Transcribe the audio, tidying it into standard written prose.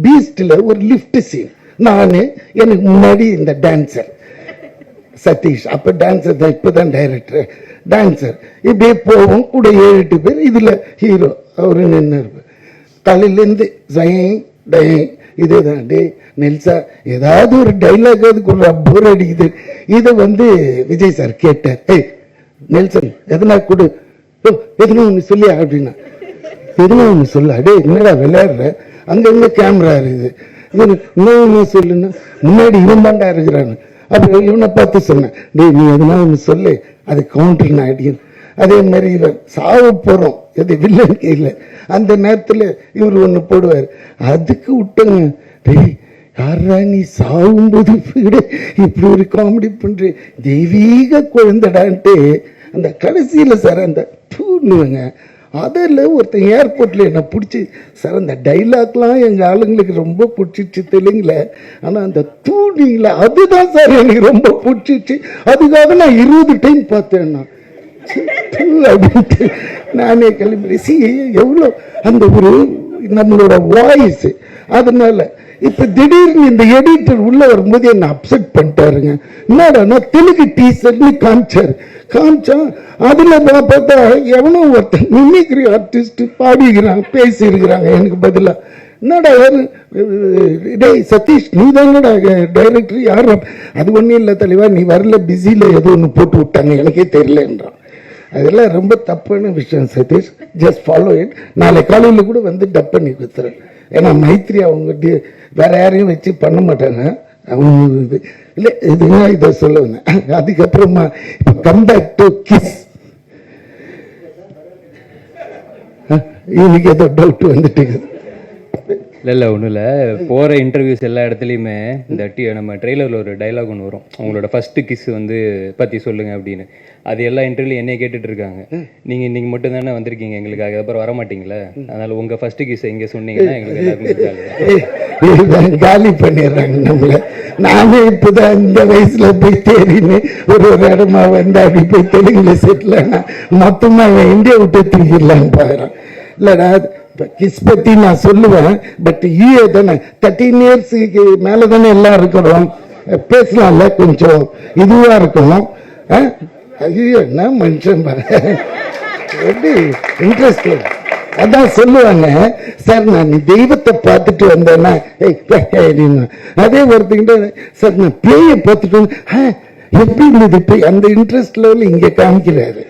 பீஸ்ட்ல ஒரு lift scene, நானு எனக்கு முன்னாடி இந்த டான்சர் சதீஷ், அப்ப டான்சர் தான், இப்பதான் டைரக்டர், டான்சர் இப்படியே போவோம் கூட 7-8 பேர், இதுல ஹீரோ அவரு நின்று தலையிலேருந்து இதேதான். டே நெல்சா ஏதாவது ஒரு டைலாக் அதுக்குள்ள போர் அடிக்குது. இதை விஜய் சார் கேட்டார், ஏய் நெல்சன் எதனா கொடு, எதுனா ஒண்ணு சொல்லியா அப்படின்னா, எதுனா ஒண்ணு சொல்ல, அடே என்னடா விளையாடுற, அங்க கேமரா இருக்குது, இன்னொன்னு சொல்லுன்னா முன்னாடி இவன் தாண்டா இருக்கிறான்னு. அப்ப இவனை பார்த்து சொன்னேன், டே நீ எதுனா ஒண்ணு சொல்லு, அது கவுண்டர் அடியும். அதே மாதிரி இவன் சாவ போறோம், எது வில்லன் கையில், அந்த நேரத்தில் இவர் ஒன்று போடுவார், அதுக்கு விட்டங்க, டேய் யாரா நீ சாகும்போது இப்படி ஒரு காமெடி பண்ற, தெய்வீக குழந்தைடான்ட்டு அந்த கடைசியில் சார் அந்த தூணுவங்க. அதில் ஒருத்தன் ஏர்போர்ட்ல என்னை பிடிச்சி சார் அந்த டைலாக்லாம் எங்கள் ஆளுங்களுக்கு ரொம்ப பிடிச்சிச்சு தெலுங்குல, ஆனால் அந்த தூணிங்கள அதுதான் சார் எனக்கு ரொம்ப பிடிச்சிச்சு. அதுக்காக நான் 20 டைம் பார்த்தேன் நான் அப்படின்ட்டு நானே கிளம்பி எவ்வளோ அந்த ஒரு நம்மளோட வாய்ஸ். அதனால இப்ப திடீர்னு இந்த எடிட்டர் உள்ள வரும்போது என்ன அப்செட் பண்ணிட்டாருங்க. என்னடா தெலுங்கு டீசர்ட்னு காமிச்சா அதுல பார்த்தா எவனோ ஒருத்தன் மிமிக்ரி ஆர்டிஸ்ட் பாடிக்கிறாங்க, பேசியிருக்கிறாங்க எனக்கு பதிலா. என்னடா டேய் சதீஷ் நீ தானடா டைரக்டர், யார்? அது ஒன்றும் இல்லை தலைவா, நீ வரல பிஸியில் ஏதோ ஒன்று போட்டு விட்டாங்க எனக்கே தெரியலன்றான். அதெல்லாம் ரொம்ப தப்பான விஷயம் சதீஷ், ஜஸ்ட் ஃபாலோ இட். நாளை காலையில் கூட டப் பண்ணி கொடுத்துறேன். ஏன்னா மைத்ரி அவங்க வேற யாரையும் வச்சு பண்ண மாட்டாங்க அவங்க. இல்லை இதுதான் இதை சொல்ல வந்தேன். அதுக்கப்புறமா இப்போ கம்பேக் டு கிஸ், இன்னைக்கு ஏதோ டவுட் வந்துட்டு இல்லை ஒன்றும் இல்லை, போகிற இன்டர்வியூஸ் எல்லா இடத்துலையுமே இந்த நம்ம ட்ரெய்லரில் ஒரு டைலாக் ஒன்று வரும், அவங்களோட ஃபஸ்ட்டு கிஸ் பற்றி சொல்லுங்க அப்படின்னு. அது எல்லா இன்டர்வியூலையும் என்னைய கேட்டுட்டு இருக்காங்க, நீங்கள் இன்னைக்கு மட்டும் தானே வந்திருக்கீங்க எங்களுக்காக, அப்புறம் வர மாட்டீங்களா, அதனால உங்கள் ஃபஸ்ட்டு கிஸ் இங்கே சொன்னீங்கன்னா எங்களுக்கு எல்லாருக்கும் காலி பண்ணிடுறாங்க நம்மள. நானே இப்போதான் இந்த வயசுல போய் தேடின்னு ஒரு இடமா அப்படி போய் தெலுங்குல செட்டில் ஆனா மொத்தமாக இந்தியா விட்டு தூக்கிடலான்னு பாக்குறேன். இல்லடா கிஸ் பத்தி நான் சொல்லுவேன், பட் தானே 13 இயர்ஸுக்கு மேல தானே எல்லாம் இருக்கிறோம், பேசலாம்ல, கொஞ்சம் இதுவா இருக்கணும். ஐயோ என்ன மனுஷன் எப்படி இன்ட்ரெஸ்ட். அதான் சொல்லுவாங்க சார் நான் தெய்வத்தை பார்த்துட்டு வந்தேன்னா, அதே ஒருத்தங்கிட்ட சார் நான் பேயை பார்த்துட்டு எப்படி இருந்தது, அந்த இன்ட்ரெஸ்ட் லெவல் இங்க காமிக்கிறாரு.